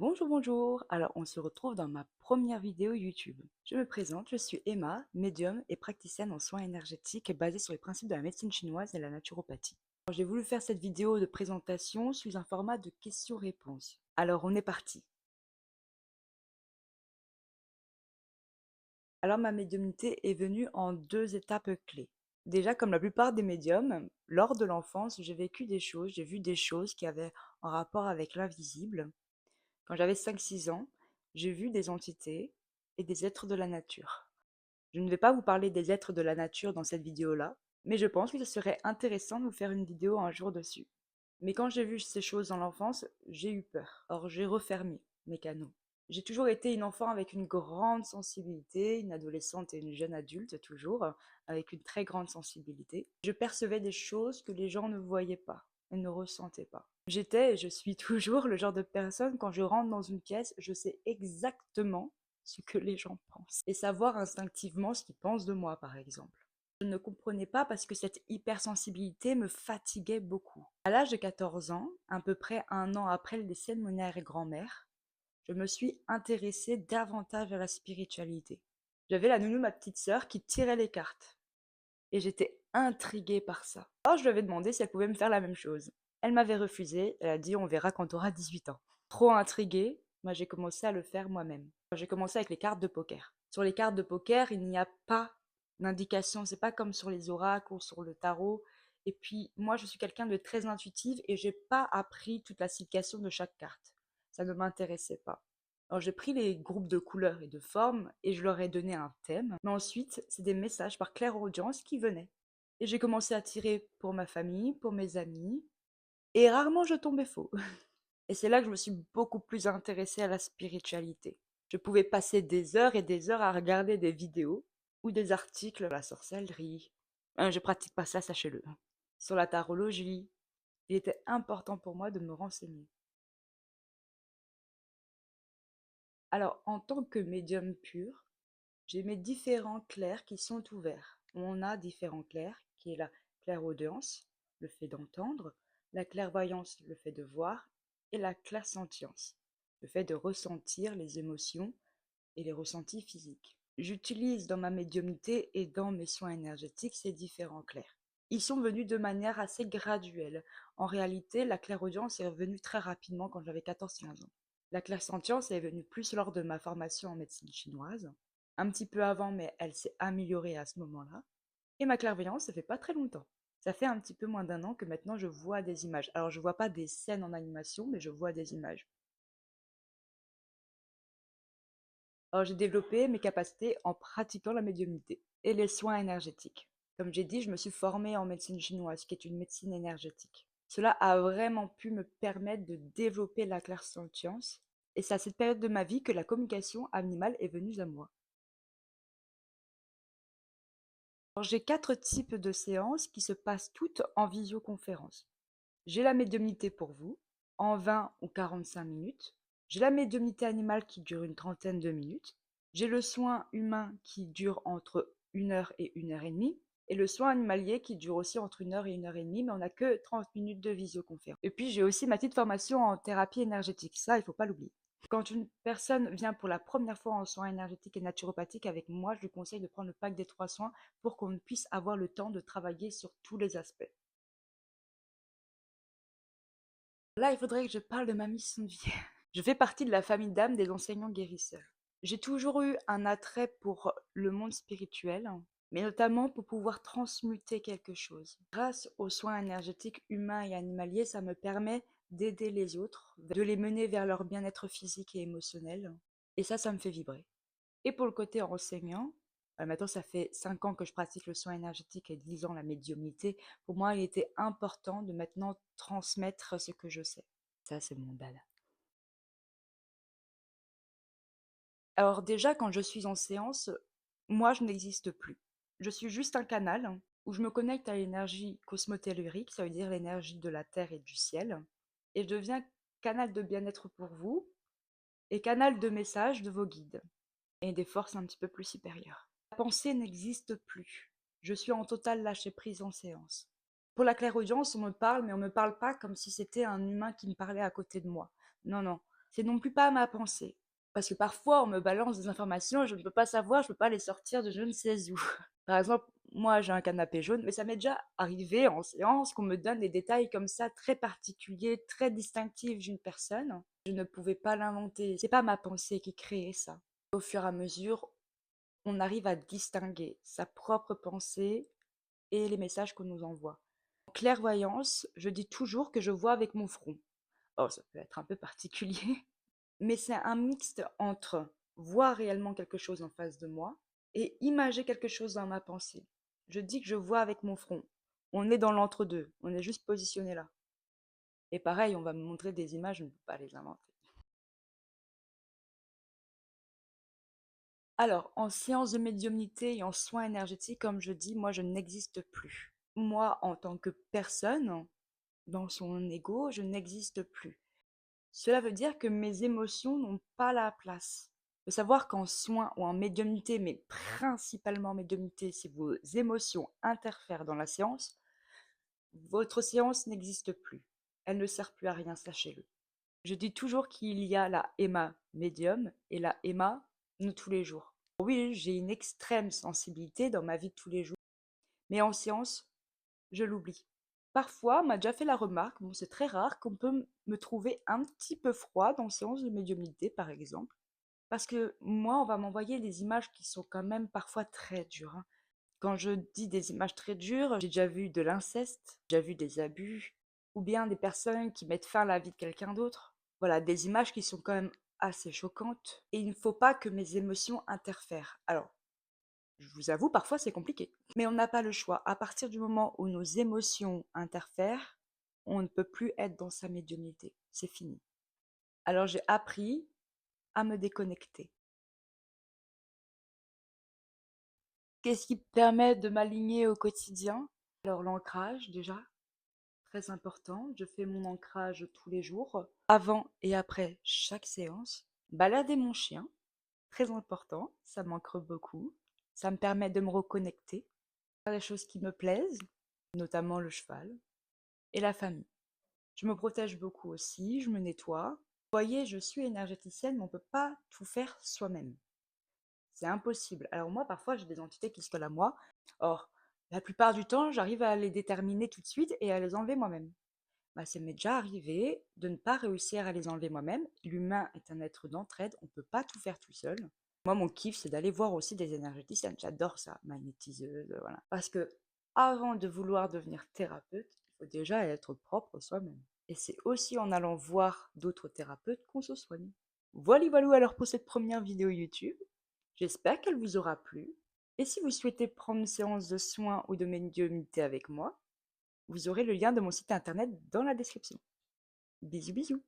Bonjour, bonjour. Alors, on se retrouve dans ma première vidéo YouTube. Je me présente, je suis Emma, médium et praticienne en soins énergétiques basée sur les principes de la médecine chinoise et la naturopathie. Alors, j'ai voulu faire cette vidéo de présentation sous un format de questions-réponses. Alors, on est parti. Alors, ma médiumnité est venue en deux étapes clés. Déjà, comme la plupart des médiums, lors de l'enfance, j'ai vécu des choses, j'ai vu des choses qui avaient un rapport avec l'invisible. Quand j'avais 5-6 ans, j'ai vu des entités et des êtres de la nature. Je ne vais pas vous parler des êtres de la nature dans cette vidéo-là, mais je pense que ce serait intéressant de vous faire une vidéo un jour dessus. Mais quand j'ai vu ces choses dans l'enfance, j'ai eu peur. Or, j'ai refermé mes canaux. J'ai toujours été une enfant avec une grande sensibilité, une adolescente et une jeune adulte toujours, avec une très grande sensibilité. Je percevais des choses que les gens ne voyaient pas et ne ressentaient pas. J'étais et je suis toujours le genre de personne, quand je rentre dans une pièce, je sais exactement ce que les gens pensent et savoir instinctivement ce qu'ils pensent de moi, par exemple. Je ne comprenais pas parce que cette hypersensibilité me fatiguait beaucoup. À l'âge de 14 ans, à peu près un an après le décès de mon arrière-grand-mère, je me suis intéressée davantage à la spiritualité. J'avais la nounou, ma petite sœur, qui tirait les cartes. Et j'étais intriguée par ça. Alors je lui avais demandé si elle pouvait me faire la même chose. Elle m'avait refusé, elle a dit on verra quand tu auras 18 ans. Trop intriguée, moi j'ai commencé à le faire moi-même. J'ai commencé avec les cartes de poker. Sur les cartes de poker, il n'y a pas d'indication, c'est pas comme sur les oracles ou sur le tarot. Et puis moi je suis quelqu'un de très intuitive et j'ai pas appris toute la signification de chaque carte. Ça ne m'intéressait pas. Alors j'ai pris les groupes de couleurs et de formes et je leur ai donné un thème. Mais ensuite, c'est des messages par clairaudience qui venaient. Et j'ai commencé à tirer pour ma famille, pour mes amis. Et rarement je tombais faux. Et c'est là que je me suis beaucoup plus intéressée à la spiritualité. Je pouvais passer des heures et des heures à regarder des vidéos ou des articles sur la sorcellerie. Je pratique pas ça, sachez-le. Sur la tarologie. Il était important pour moi de me renseigner. Alors, en tant que médium pur, j'ai mes différents clairs qui sont ouverts. On a différents clairs, qui est la clairaudience, le fait d'entendre, la clairvoyance, le fait de voir, et la clairsentience, le fait de ressentir les émotions et les ressentis physiques. J'utilise dans ma médiumnité et dans mes soins énergétiques ces différents clairs. Ils sont venus de manière assez graduelle. En réalité, la clairaudience est venue très rapidement quand j'avais 14-15 ans. La clairsentience est venue plus lors de ma formation en médecine chinoise, un petit peu avant, mais elle s'est améliorée à ce moment-là. Et ma clairvoyance, ça fait pas très longtemps. Ça fait un petit peu moins d'un an que maintenant je vois des images. Alors je vois pas des scènes en animation, mais je vois des images. Alors j'ai développé mes capacités en pratiquant la médiumnité et les soins énergétiques. Comme j'ai dit, je me suis formée en médecine chinoise, qui est une médecine énergétique. Cela a vraiment pu me permettre de développer la clairsentience, et c'est à cette période de ma vie que la communication animale est venue à moi. Alors, j'ai 4 types de séances qui se passent toutes en visioconférence. J'ai la médiumnité pour vous, en 20 ou 45 minutes. J'ai la médiumnité animale qui dure une trentaine de minutes. J'ai le soin humain qui dure entre 1 heure et 1 heure et demie. Et le soin animalier qui dure aussi entre 1 heure et 1 heure et demie, mais on n'a que 30 minutes de visioconférence. Et puis j'ai aussi ma petite formation en thérapie énergétique, ça il ne faut pas l'oublier. Quand une personne vient pour la première fois en soins énergétiques et naturopathiques avec moi, je lui conseille de prendre le pack des 3 soins pour qu'on puisse avoir le temps de travailler sur tous les aspects. Là, il faudrait que je parle de ma mission de vie. Je fais partie de la famille d'âme des enseignants guérisseurs. J'ai toujours eu un attrait pour le monde spirituel, mais notamment pour pouvoir transmuter quelque chose. Grâce aux soins énergétiques humains et animaliers, ça me permet d'aider les autres, de les mener vers leur bien-être physique et émotionnel. Et ça me fait vibrer. Et pour le côté enseignant, maintenant ça fait 5 ans que je pratique le soin énergétique et 10 ans la médiumnité. Pour moi, il était important de maintenant transmettre ce que je sais. Ça, c'est mon dada. Alors déjà, quand je suis en séance, moi, je n'existe plus. Je suis juste un canal où je me connecte à l'énergie cosmotellurique, ça veut dire l'énergie de la Terre et du ciel, et je deviens canal de bien-être pour vous et canal de messages de vos guides et des forces un petit peu plus supérieures. La pensée n'existe plus. Je suis en total lâcher-prise en séance. Pour la clairaudience, on me parle, mais on ne me parle pas comme si c'était un humain qui me parlait à côté de moi. Non, non. c'est non plus pas ma pensée. Parce que parfois, on me balance des informations, je ne peux pas savoir, je ne peux pas les sortir de je ne sais où. Par exemple, moi j'ai un canapé jaune, mais ça m'est déjà arrivé en séance qu'on me donne des détails comme ça très particuliers, très distinctifs d'une personne. Je ne pouvais pas l'inventer. C'est pas ma pensée qui créait ça. Au fur et à mesure, on arrive à distinguer sa propre pensée et les messages qu'on nous envoie. En clairvoyance, je dis toujours que je vois avec mon front. Oh, ça peut être un peu particulier, mais c'est un mixte entre voir réellement quelque chose en face de moi et imager quelque chose dans ma pensée. Je dis que je vois avec mon front. On est dans l'entre-deux, on est juste positionné là. Et pareil, on va me montrer des images, je ne peux pas les inventer. Alors, en séance de médiumnité et en soins énergétiques, comme je dis, moi, je n'existe plus. Moi, en tant que personne, dans son ego, je n'existe plus. Cela veut dire que mes émotions n'ont pas la place. Il faut savoir qu'en soins ou en médiumnité, mais principalement en médiumnité, si vos émotions interfèrent dans la séance, votre séance n'existe plus. Elle ne sert plus à rien, sachez-le. Je dis toujours qu'il y a la Emma médium et la Emma de tous les jours. Oui, j'ai une extrême sensibilité dans ma vie de tous les jours, mais en séance, je l'oublie. Parfois, on m'a déjà fait la remarque, bon, c'est très rare qu'on peut me trouver un petit peu froid dans séance de médiumnité, par exemple, parce que moi, on va m'envoyer des images qui sont quand même parfois très dures, hein. Quand je dis des images très dures, j'ai déjà vu de l'inceste, j'ai déjà vu des abus, ou bien des personnes qui mettent fin à la vie de quelqu'un d'autre. Voilà, des images qui sont quand même assez choquantes, et il ne faut pas que mes émotions interfèrent. Alors, je vous avoue, parfois c'est compliqué. Mais on n'a pas le choix. À partir du moment où nos émotions interfèrent, on ne peut plus être dans sa médiumnité. C'est fini. Alors j'ai appris à me déconnecter. Qu'est-ce qui permet de m'aligner au quotidien? Alors l'ancrage déjà, très important. Je fais mon ancrage tous les jours, avant et après chaque séance. Balader mon chien, très important, ça m'ancre beaucoup. Ça me permet de me reconnecter, faire des choses qui me plaisent, notamment le cheval, et la famille. Je me protège beaucoup aussi, je me nettoie. Vous voyez, je suis énergéticienne, mais on ne peut pas tout faire soi-même. C'est impossible. Alors moi, parfois, j'ai des entités qui se collent à moi. Or, la plupart du temps, j'arrive à les déterminer tout de suite et à les enlever moi-même. Bah, ça m'est déjà arrivé de ne pas réussir à les enlever moi-même. L'humain est un être d'entraide, on ne peut pas tout faire tout seul. Moi, mon kiff, c'est d'aller voir aussi des énergéticiennes. J'adore ça, magnétiseuse, voilà. Parce que avant de vouloir devenir thérapeute, il faut déjà être propre soi-même. Et c'est aussi en allant voir d'autres thérapeutes qu'on se soigne. Voilà, voilà alors pour cette première vidéo YouTube. J'espère qu'elle vous aura plu. Et si vous souhaitez prendre une séance de soins ou de médiumnité avec moi, vous aurez le lien de mon site internet dans la description. Bisous bisous.